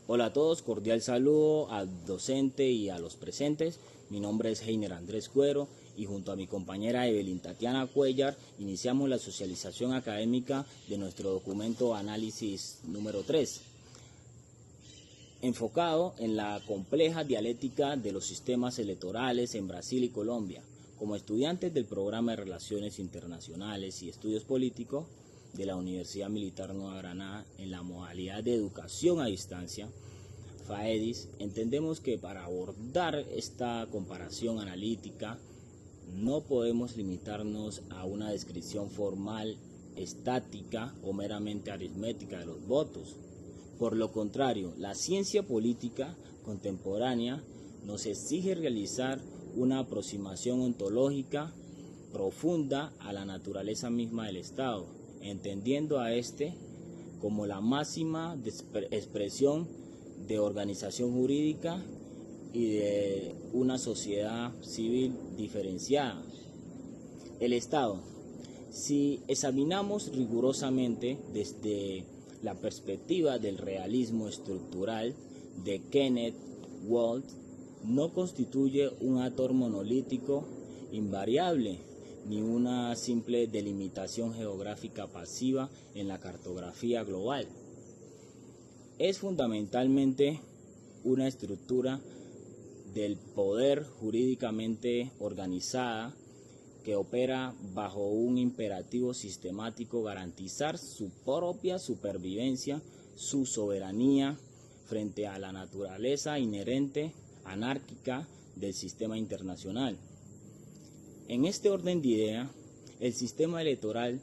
Hola a todos, cordial saludo al docente y a los presentes. Mi nombre es Heiner Andrés Cuero y junto a mi compañera Evelyn Tatiana Cuellar iniciamos la socialización académica de nuestro documento análisis número 3, enfocado en la compleja dialéctica de los sistemas electorales en Brasil y Colombia. Como estudiantes del programa de Relaciones Internacionales y Estudios Políticos de la Universidad Militar Nueva Granada en la modalidad de educación a distancia, FAEDIS, entendemos que para abordar esta comparación analítica no podemos limitarnos a una descripción formal, estática o meramente aritmética de los votos. Por lo contrario, la ciencia política contemporánea nos exige realizar una aproximación ontológica profunda a la naturaleza misma del Estado, entendiendo a este como la máxima expresión de organización jurídica y de una sociedad civil diferenciada. El Estado, si examinamos rigurosamente desde la perspectiva del realismo estructural de Kenneth Walt, no constituye un actor monolítico invariable, ni una simple delimitación geográfica pasiva en la cartografía global. Es fundamentalmente una estructura del poder jurídicamente organizada que opera bajo un imperativo sistemático: garantizar su propia supervivencia, su soberanía frente a la naturaleza inherente anárquica del sistema internacional. En este orden de idea, el sistema electoral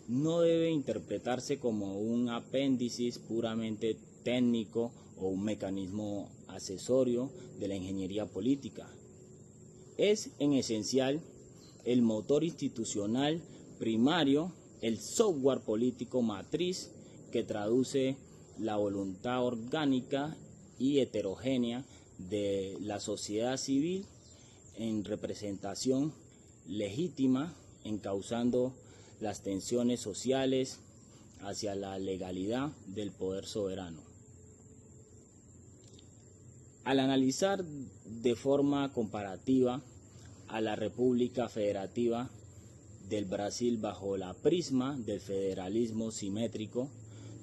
no debe interpretarse como un apéndice puramente técnico o un mecanismo accesorio de la ingeniería política. Es en esencial el motor institucional primario, el software político matriz que traduce la voluntad orgánica y heterogénea de la sociedad civil en representación legítima, encauzando las tensiones sociales hacia la legalidad del poder soberano. Al analizar de forma comparativa a la República Federativa del Brasil bajo la prisma del federalismo simétrico,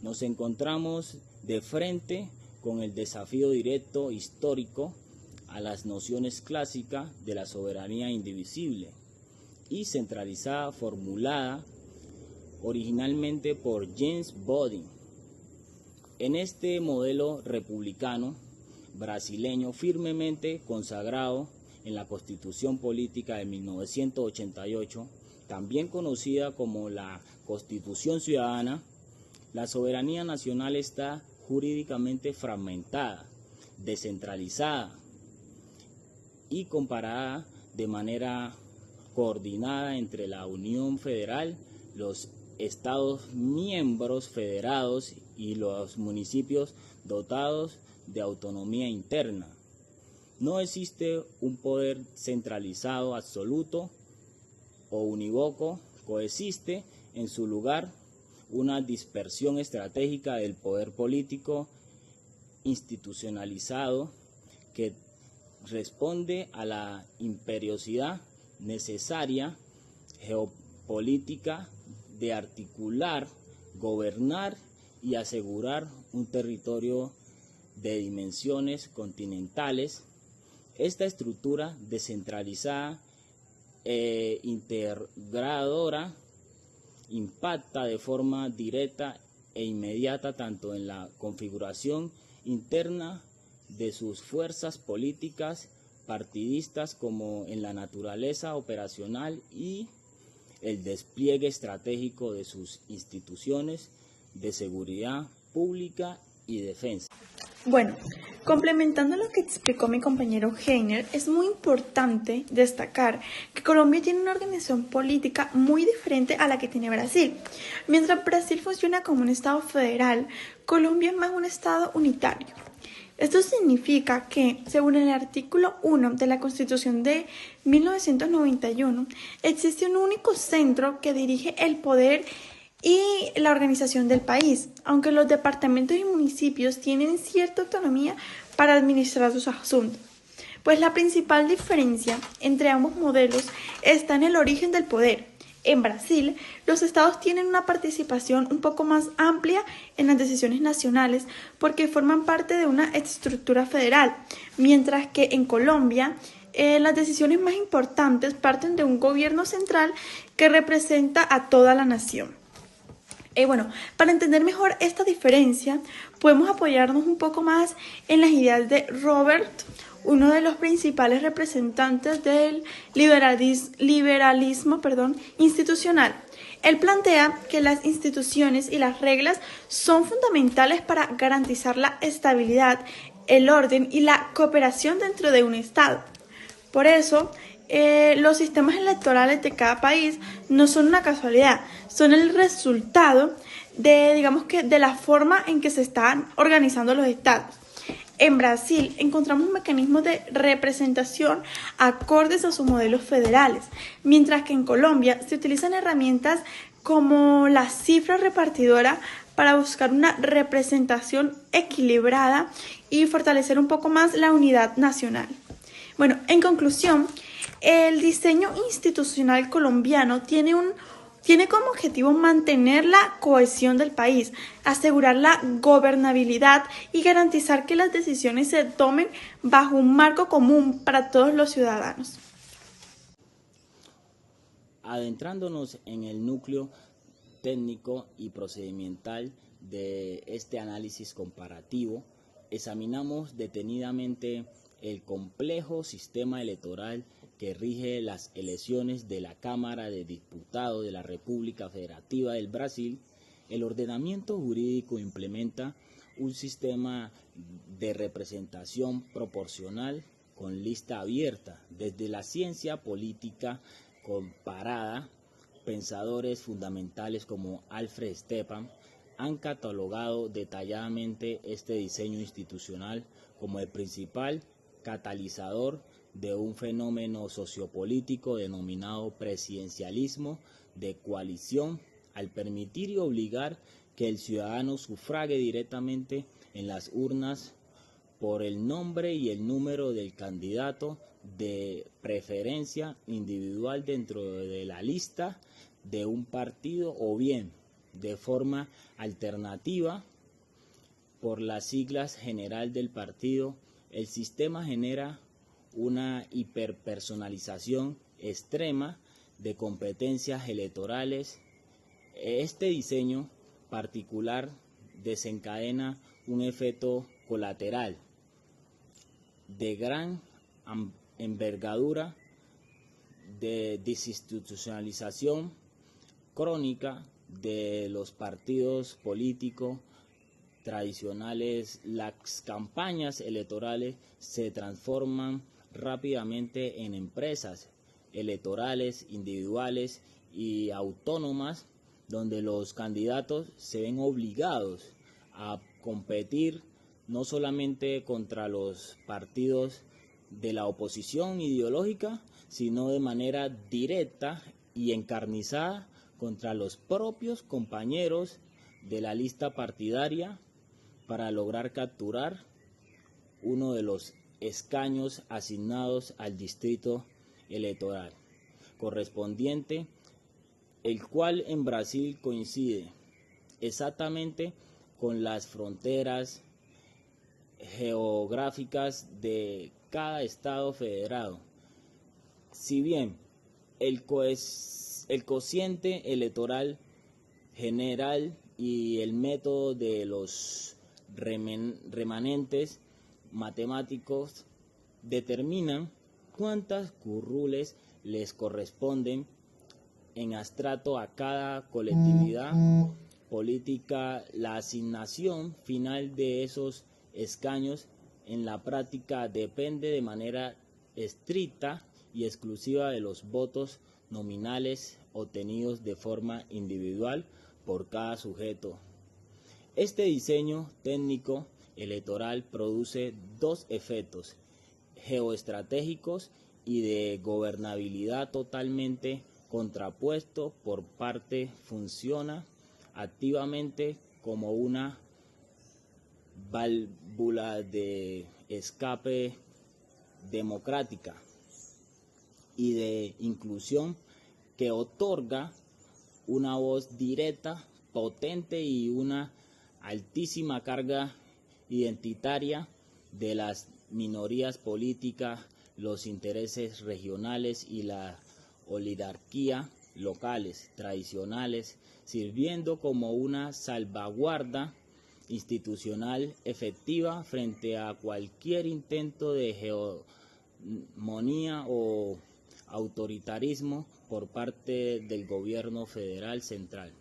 nos encontramos de frente con el desafío directo histórico a las nociones clásicas de la soberanía indivisible y centralizada formulada originalmente por James Bodin. En este modelo republicano brasileño firmemente consagrado en la Constitución Política de 1988, también conocida como la Constitución Ciudadana, la soberanía nacional está jurídicamente fragmentada, descentralizada y comparada de manera coordinada entre la Unión Federal, los Estados miembros federados y los municipios dotados de autonomía interna. No existe un poder centralizado absoluto o unívoco, coexiste en su lugar una dispersión estratégica del poder político institucionalizado que responde a la imperiosidad necesaria geopolítica de articular, gobernar y asegurar un territorio de dimensiones continentales. Esta estructura descentralizada e integradora impacta de forma directa e inmediata tanto en la configuración interna de sus fuerzas políticas partidistas como en la naturaleza operacional y el despliegue estratégico de sus instituciones de seguridad pública y defensa. Bueno, complementando lo que explicó mi compañero Heiner, es muy importante destacar que Colombia tiene una organización política muy diferente a la que tiene Brasil. Mientras Brasil funciona como un estado federal, Colombia es más un estado unitario. Esto significa que, según el artículo 1 de la Constitución de 1991, existe un único centro que dirige el poder y la organización del país, aunque los departamentos y municipios tienen cierta autonomía para administrar sus asuntos. Pues la principal diferencia entre ambos modelos está en el origen del poder. En Brasil, los estados tienen una participación un poco más amplia en las decisiones nacionales porque forman parte de una estructura federal, mientras que en Colombia las decisiones más importantes parten de un gobierno central que representa a toda la nación. Para entender mejor esta diferencia, podemos apoyarnos un poco más en las ideas de Robert, uno de los principales representantes del liberalismo institucional. Él plantea que las instituciones y las reglas son fundamentales para garantizar la estabilidad, el orden y la cooperación dentro de un Estado. Por eso, los sistemas electorales de cada país no son una casualidad, son el resultado de la forma en que se están organizando los estados. En Brasil encontramos mecanismos de representación acordes a sus modelos federales, mientras que en Colombia se utilizan herramientas como la cifra repartidora para buscar una representación equilibrada y fortalecer un poco más la unidad nacional. En conclusión, el diseño institucional colombiano tiene como objetivo mantener la cohesión del país, asegurar la gobernabilidad y garantizar que las decisiones se tomen bajo un marco común para todos los ciudadanos. Adentrándonos en el núcleo técnico y procedimental de este análisis comparativo, examinamos detenidamente el complejo sistema electoral que rige las elecciones de la Cámara de Diputados de la República Federativa del Brasil. El ordenamiento jurídico implementa un sistema de representación proporcional con lista abierta. Desde la ciencia política comparada, pensadores fundamentales como Alfred Stepan han catalogado detalladamente este diseño institucional como el principal catalizador de un fenómeno sociopolítico denominado presidencialismo de coalición, al permitir y obligar que el ciudadano sufrague directamente en las urnas por el nombre y el número del candidato de preferencia individual dentro de la lista de un partido o bien de forma alternativa por las siglas general del partido. El sistema genera una hiperpersonalización extrema de competencias electorales. Este diseño particular desencadena un efecto colateral de gran envergadura de desinstitucionalización crónica de los partidos políticos tradicionales. Las campañas electorales se transforman rápidamente en empresas electorales individuales y autónomas, donde los candidatos se ven obligados a competir no solamente contra los partidos de la oposición ideológica, sino de manera directa y encarnizada contra los propios compañeros de la lista partidaria para lograr capturar uno de los escaños asignados al distrito electoral correspondiente, el cual en Brasil coincide exactamente con las fronteras geográficas de cada estado federado. Si bien el cociente electoral general y el método de los remanentes matemáticos determinan cuántas curules les corresponden en abstracto a cada colectividad política, la asignación final de esos escaños en la práctica depende de manera estricta y exclusiva de los votos nominales obtenidos de forma individual por cada sujeto. Este diseño técnico electoral produce dos efectos geoestratégicos y de gobernabilidad totalmente contrapuesto. Por parte funciona activamente como una válvula de escape democrática y de inclusión que otorga una voz directa, potente y una altísima carga identitaria de las minorías políticas, los intereses regionales y la oligarquía locales, tradicionales, sirviendo como una salvaguarda institucional efectiva frente a cualquier intento de hegemonía o autoritarismo por parte del gobierno federal central.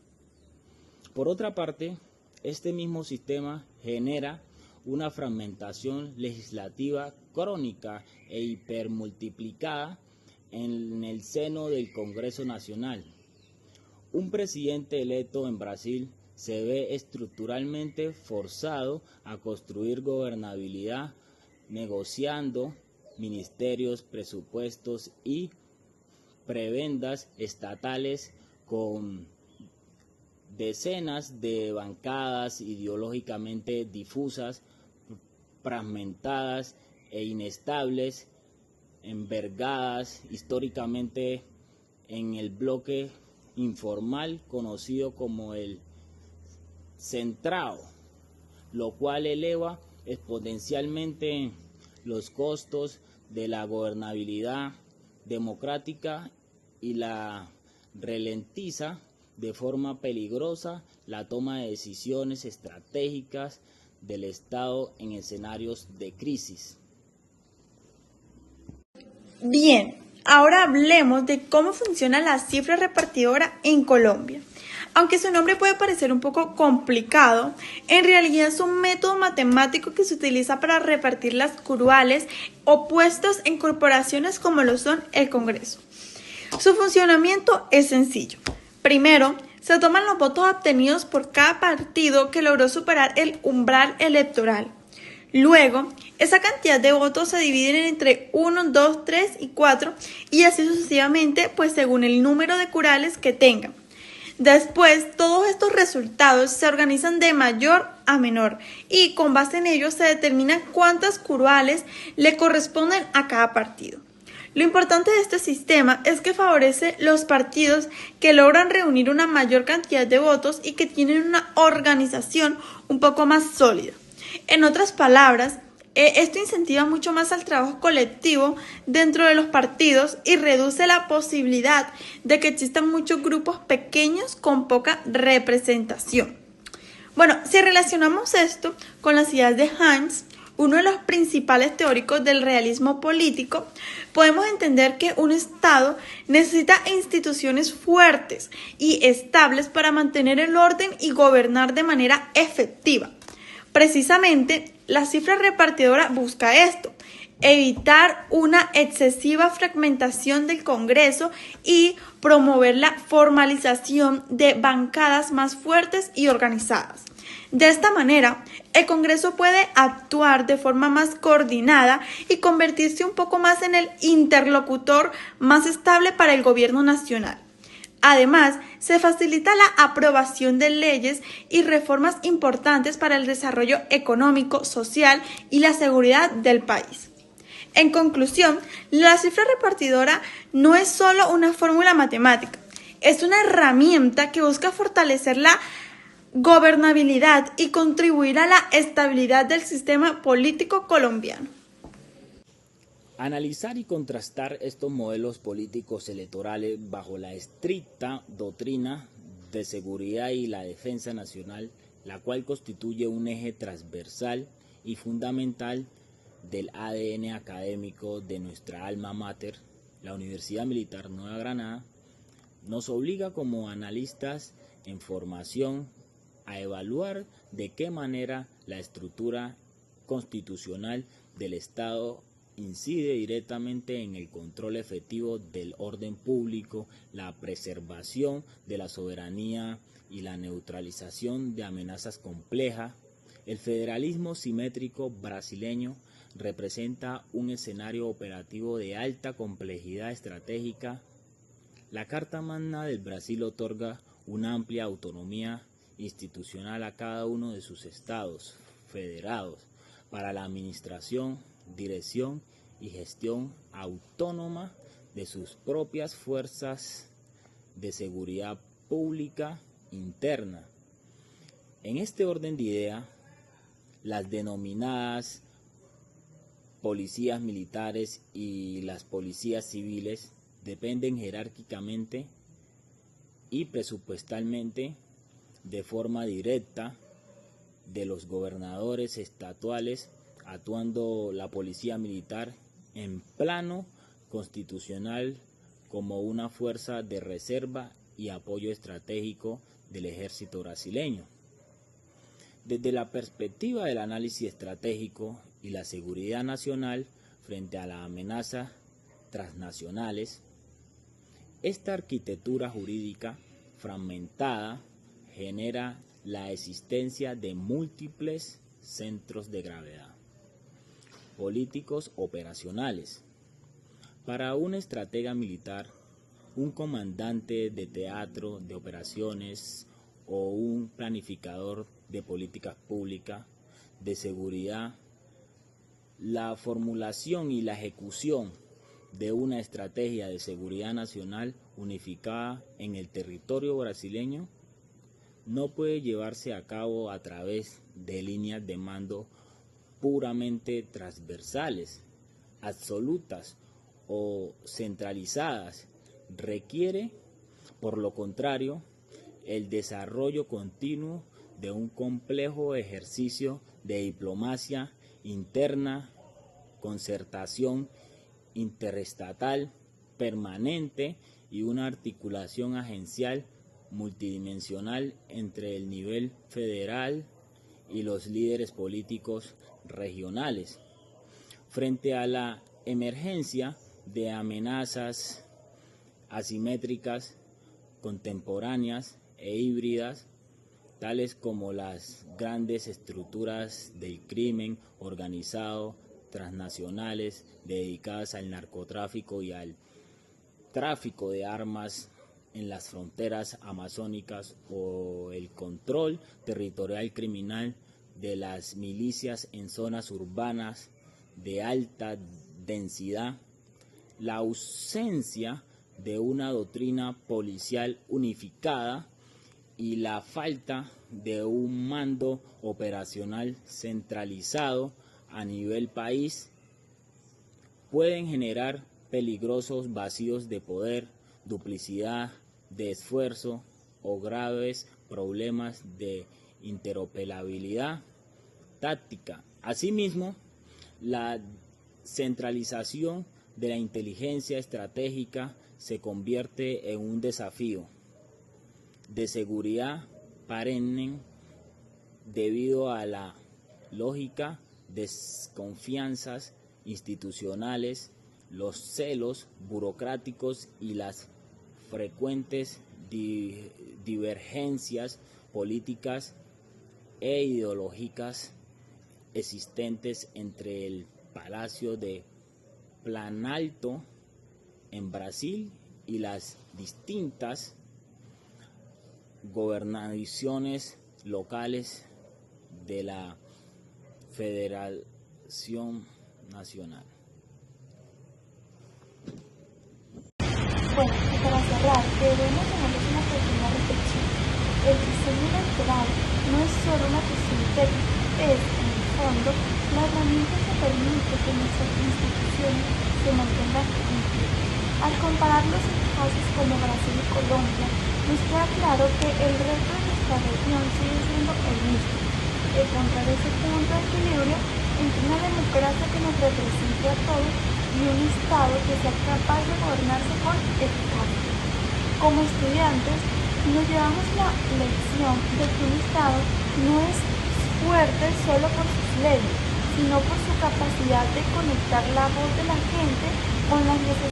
Por otra parte, este mismo sistema genera una fragmentación legislativa crónica e hipermultiplicada en el seno del Congreso Nacional. Un presidente electo en Brasil se ve estructuralmente forzado a construir gobernabilidad negociando ministerios, presupuestos y prebendas estatales con decenas de bancadas ideológicamente difusas, fragmentadas e inestables, envergadas históricamente en el bloque informal conocido como el centrado, lo cual eleva exponencialmente los costos de la gobernabilidad democrática y la ralentiza de forma peligrosa la toma de decisiones estratégicas del Estado en escenarios de crisis. Bien, ahora hablemos de cómo funciona la cifra repartidora en Colombia. Aunque su nombre puede parecer un poco complicado, en realidad es un método matemático que se utiliza para repartir las curules o puestos en corporaciones como lo son el Congreso. Su funcionamiento es sencillo. Primero, se toman los votos obtenidos por cada partido que logró superar el umbral electoral. Luego, esa cantidad de votos se dividen entre 1, 2, 3 y 4 y así sucesivamente, pues según el número de curules que tengan. Después, todos estos resultados se organizan de mayor a menor y con base en ello se determina cuántas curules le corresponden a cada partido. Lo importante de este sistema es que favorece los partidos que logran reunir una mayor cantidad de votos y que tienen una organización un poco más sólida. En otras palabras, esto incentiva mucho más al trabajo colectivo dentro de los partidos y reduce la posibilidad de que existan muchos grupos pequeños con poca representación. Bueno, si relacionamos esto con las ideas de Hayek, uno de los principales teóricos del realismo político, podemos entender que un Estado necesita instituciones fuertes y estables para mantener el orden y gobernar de manera efectiva. Precisamente, la cifra repartidora busca esto, evitar una excesiva fragmentación del Congreso y promover la formalización de bancadas más fuertes y organizadas. De esta manera, el Congreso puede actuar de forma más coordinada y convertirse un poco más en el interlocutor más estable para el gobierno nacional. Además, se facilita la aprobación de leyes y reformas importantes para el desarrollo económico, social y la seguridad del país. En conclusión, la cifra repartidora no es solo una fórmula matemática, es una herramienta que busca fortalecer la gobernabilidad y contribuir a la estabilidad del sistema político colombiano. Analizar y contrastar estos modelos políticos electorales bajo la estricta doctrina de seguridad y la defensa nacional, la cual constituye un eje transversal y fundamental del ADN académico de nuestra alma mater, la Universidad Militar Nueva Granada, nos obliga como analistas en formación a evaluar de qué manera la estructura constitucional del Estado incide directamente en el control efectivo del orden público, la preservación de la soberanía y la neutralización de amenazas complejas. El federalismo simétrico brasileño representa un escenario operativo de alta complejidad estratégica. La Carta Magna del Brasil otorga una amplia autonomía institucional a cada uno de sus estados federados para la administración, dirección y gestión autónoma de sus propias fuerzas de seguridad pública interna. En este orden de idea, las denominadas policías militares y las policías civiles dependen jerárquicamente y presupuestalmente de forma directa de los gobernadores estatuales, actuando la policía militar en plano constitucional como una fuerza de reserva y apoyo estratégico del ejército brasileño. Desde la perspectiva del análisis estratégico y la seguridad nacional frente a las amenazas transnacionales, esta arquitectura jurídica fragmentada genera la existencia de múltiples centros de gravedad políticos operacionales. Para un estratega militar, un comandante de teatro de operaciones o un planificador de políticas públicas de seguridad, la formulación y la ejecución de una estrategia de seguridad nacional unificada en el territorio brasileño no puede llevarse a cabo a través de líneas de mando puramente transversales, absolutas o centralizadas. Requiere, por lo contrario, el desarrollo continuo de un complejo ejercicio de diplomacia interna, concertación interestatal permanente y una articulación agencial multidimensional entre el nivel federal y los líderes políticos regionales. Frente a la emergencia de amenazas asimétricas, contemporáneas e híbridas, tales como las grandes estructuras del crimen organizado transnacionales dedicadas al narcotráfico y al tráfico de armas en las fronteras amazónicas o el control territorial criminal de las milicias en zonas urbanas de alta densidad, la ausencia de una doctrina policial unificada y la falta de un mando operacional centralizado a nivel país pueden generar peligrosos vacíos de poder, duplicidad de esfuerzo o graves problemas de interoperabilidad táctica. Asimismo, la centralización de la inteligencia estratégica se convierte en un desafío de seguridad perenne debido a la lógica desconfianzas institucionales, los celos burocráticos y las frecuentes divergencias políticas e ideológicas existentes entre el Palacio de Planalto en Brasil y las distintas gobernaciones locales de la Federación Nacional. Bueno, y para cerrar, debemos tomarnos una pequeña reflexión. El diseño electoral no es solo una cuestión técnica, es, en el fondo, la herramienta que permite que nuestras instituciones se mantengan en pie. Al compararlos en casos como Brasil y Colombia, nos queda claro que el reto de nuestra región sigue siendo el mismo: encontrar ese punto de equilibrio entre una democracia que nos represente a todos y un Estado que sea capaz de gobernarse con eficacia. Como estudiantes, nos llevamos la lección de que un Estado no es fuerte solo por sus leyes, sino por su capacidad de conectar la voz de la gente con las necesidades